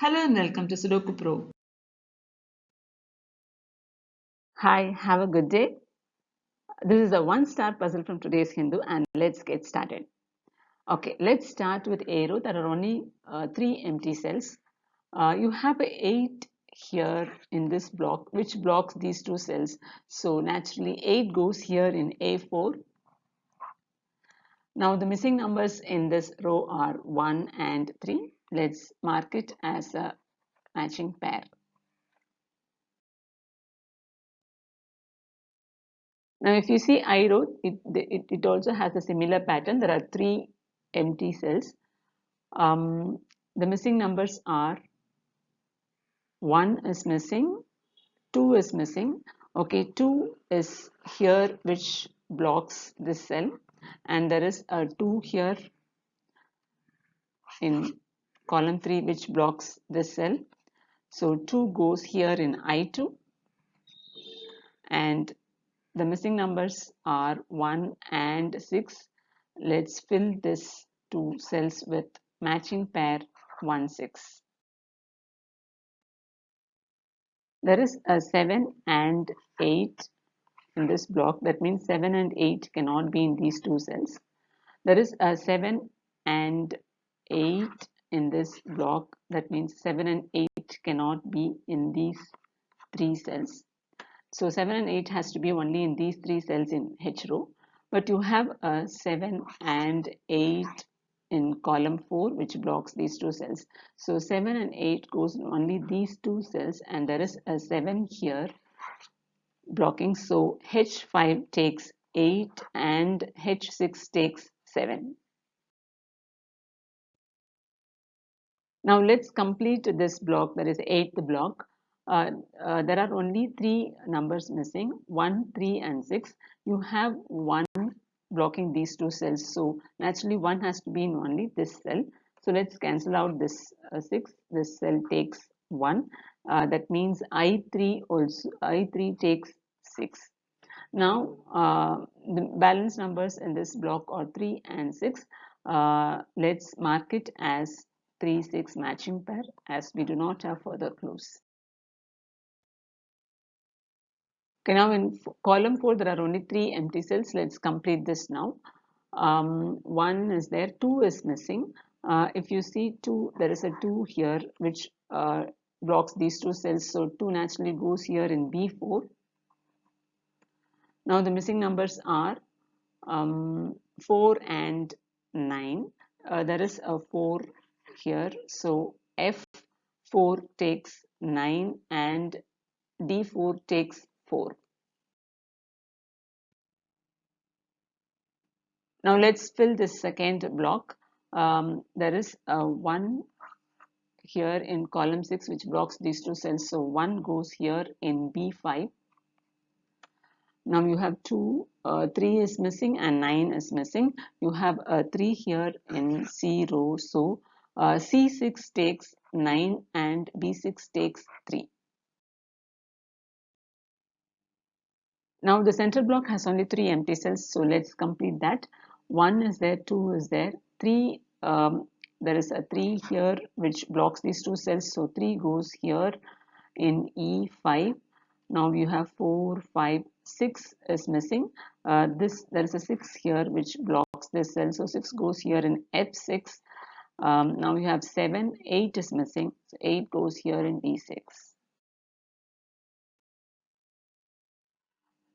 Hello and welcome to Sudoku Pro. Hi, have a good day. This is a one-star puzzle from today's Hindu, and let's get started. Okay, let's start with A row. There are only three empty cells. You have a 8 here in this block, which blocks these two cells. So naturally, 8 goes here in A4. Now the missing numbers in this row are 1 and 3. Let's mark it as a matching pair. Now, if you see I row, it also has a similar pattern. There are three empty cells. The missing numbers are 1 is missing, 2 is missing. Okay, 2 is here, which blocks this cell, and there is a 2 here in column 3, which blocks this cell. So 2 goes here in I2, and the missing numbers are 1 and 6. Let's fill this two cells with matching pair 1, 6. There is a 7 and 8 in this block. That means 7 and 8 cannot be in these two cells. There is a 7 and 8 in this block. That means 7 and 8 cannot be in these three cells. So 7 and 8 has to be only in these three cells in H row. But you have a 7 and 8 in column 4, which blocks these two cells. So 7 and 8 goes in only these two cells, and there is a 7 here blocking. So H5 takes 8 and H6 takes 7. Now let's complete this block. That is the eighth block. There are only three numbers missing, 1, 3 and 6. You have 1 blocking these two cells, so naturally 1 has to be in only this cell. So let's cancel out this 6. This cell takes 1. That means I3 takes 6. Now the balance numbers in this block are 3 and 6. Let's mark it as 3, 6 matching pair, as we do not have further clues. Okay, now in column 4 there are only 3 empty cells. Let's complete this now. 1 is there, 2 is missing. If you see 2, there is a 2 here which blocks these two cells, so 2 naturally goes here in B4. Now the missing numbers are 4 and 9. There is a 4 here, so F4 takes 9 and D4 takes 4. Now let's fill this second block. There is a 1 here in column 6 which blocks these two cells, so 1 goes here in B5. Now you have 3 is missing and 9 is missing. You have a 3 here in C row, so C6 takes 9 and B6 takes 3. Now the center block has only 3 empty cells, so let's complete that. 1 is there, 2 is there, 3, there is a 3 here which blocks these two cells, so 3 goes here in E5. Now you have 4, 5, 6 is missing. There is a 6 here which blocks this cell, so 6 goes here in F6. Now you have 7, 8 is missing, so 8 goes here in D6.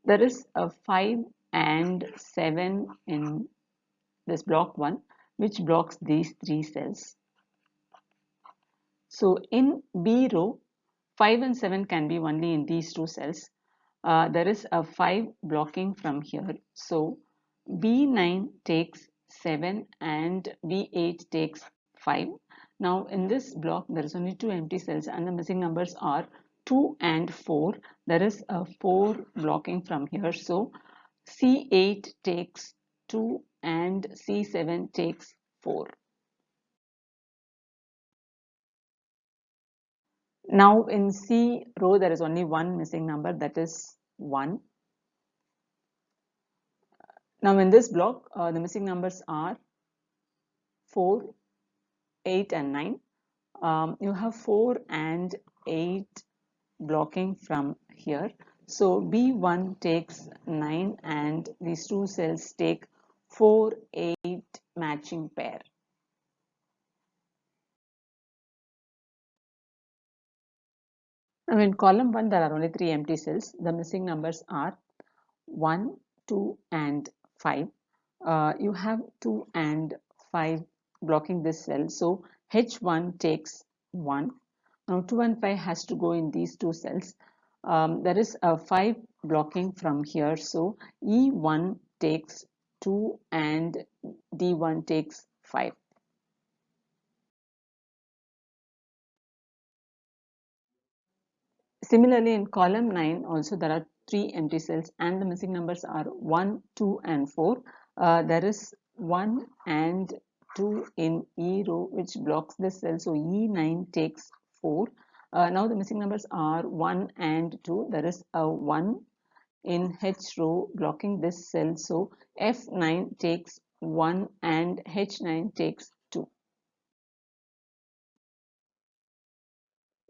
There is a 5 and 7 in this block 1, which blocks these three cells. So in B row, 5 and 7 can be only in these two cells. There is a 5 blocking from here. So B9 takes 7 and B8 takes 5. Now in this block, there is only 2 empty cells and the missing numbers are 2 and 4. There is a 4 blocking from here. So C8 takes 2 and C7 takes 4. Now in C row, there is only one missing number, that is 1. Now in this block, the missing numbers are 4, 8 and 9. You have 4 and 8 blocking from here. So B1 takes 9 and these two cells take 4, 8 matching pair. Now in column 1 there are only 3 empty cells. The missing numbers are 1, 2 and 5. You have 2 and 5 blocking this cell. So H1 takes 1. Now 2 and 5 has to go in these two cells. There is a 5 blocking from here. So E1 takes 2 and D1 takes 5. Similarly, in column 9 also there are 3 empty cells and the missing numbers are 1, 2 and 4. There is 1 and 2 in E row which blocks this cell. So E9 takes 4. Now the missing numbers are 1 and 2. There is a 1 in H row blocking this cell. So F9 takes 1 and H9 takes 2.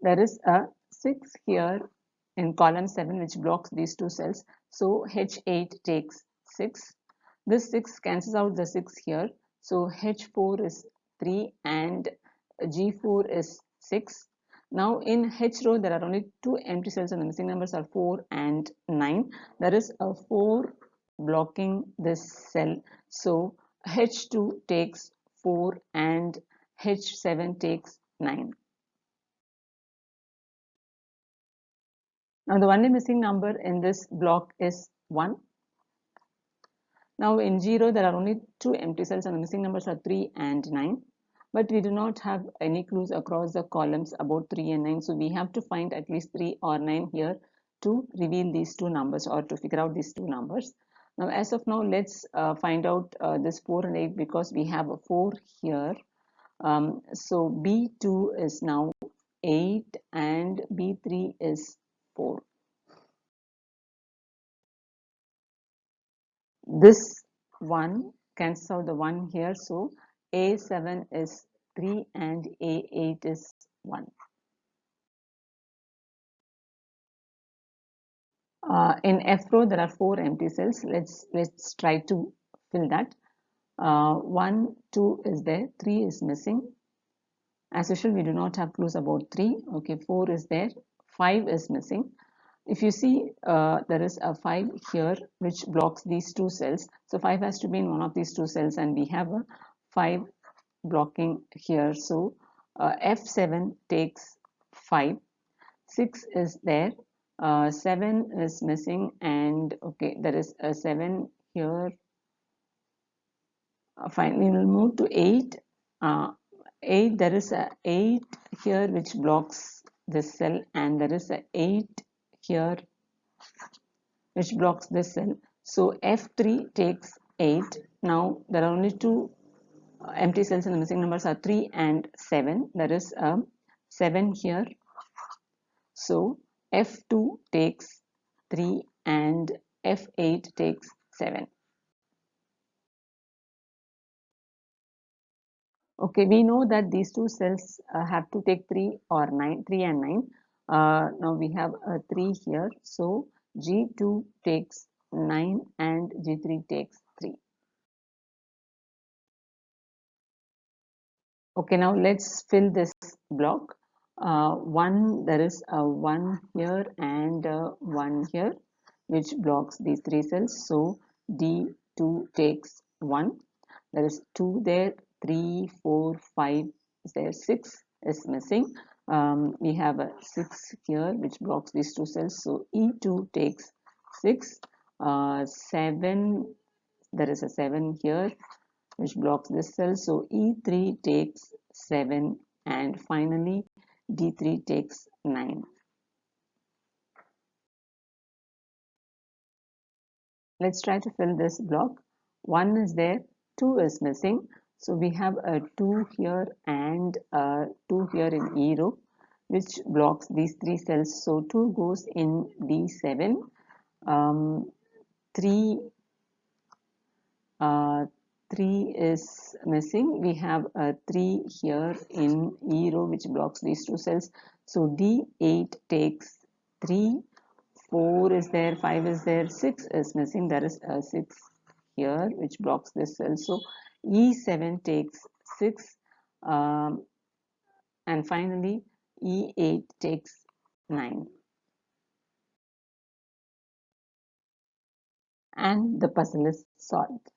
There is a 6 here in column 7 which blocks these two cells. So H8 takes 6. This 6 cancels out the 6 here. So H4 is 3 and G4 is 6. Now in H row there are only 2 empty cells and the missing numbers are 4 and 9. There is a 4 blocking this cell. So H2 takes 4 and H7 takes 9. Now the only missing number in this block is 1. Now in 0 there are only 2 empty cells and the missing numbers are 3 and 9. But we do not have any clues across the columns about 3 and 9. So we have to find at least 3 or 9 here to reveal these two numbers or to figure out these two numbers. Now as of now let's find out this 4 and 8 because we have a 4 here. So B2 is now 8 and B3 is 4. This 1 cancels out the 1 here. So A7 is 3 and A8 is 1. In F row there are 4 empty cells. Let's try to fill that. 1, 2 is there, 3 is missing. As usual we do not have clues about 3. Okay, 4 is there, 5 is missing. If you see there is a 5 here which blocks these two cells. So 5 has to be in one of these two cells and we have a 5 blocking here. So F7 takes 5. 6 is there. 7 is missing and okay, there is a 7 here. Fine, we will move to 8. 8, there is a 8 here which blocks this cell and there is a 8 here which blocks this cell. So F3 takes 8. Now there are only 2 empty cells and the missing numbers are 3 and 7. There is a 7 here. So F2 takes 3 and F8 takes 7. Okay, we know that these two cells have to take 3 or 9, 3 and 9. Now we have a 3 here. So G2 takes 9 and G3 takes 3. Okay, now let's fill this block. 1, there is a 1 here and 1 here which blocks these 3 cells. So D2 takes 1. There is 2 there, 3, 4, 5 is there, 6 is missing. We have a 6 here which blocks these 2 cells. So E2 takes 6. 7, there is a 7 here which blocks this cell. So E3 takes 7 and finally D3 takes 9. Let's try to fill this block. 1 is there, 2 is missing. So we have a 2 here and a 2 here in E row which blocks these 3 cells. So 2 goes in D7. 3 3 is missing. We have a 3 here in E row which blocks these two cells. So D8 takes 3, 4 is there, 5 is there, 6 is missing. There is a 6 here which blocks this cell. So E7 takes 6, and finally E8 takes 9. And the puzzle is solved.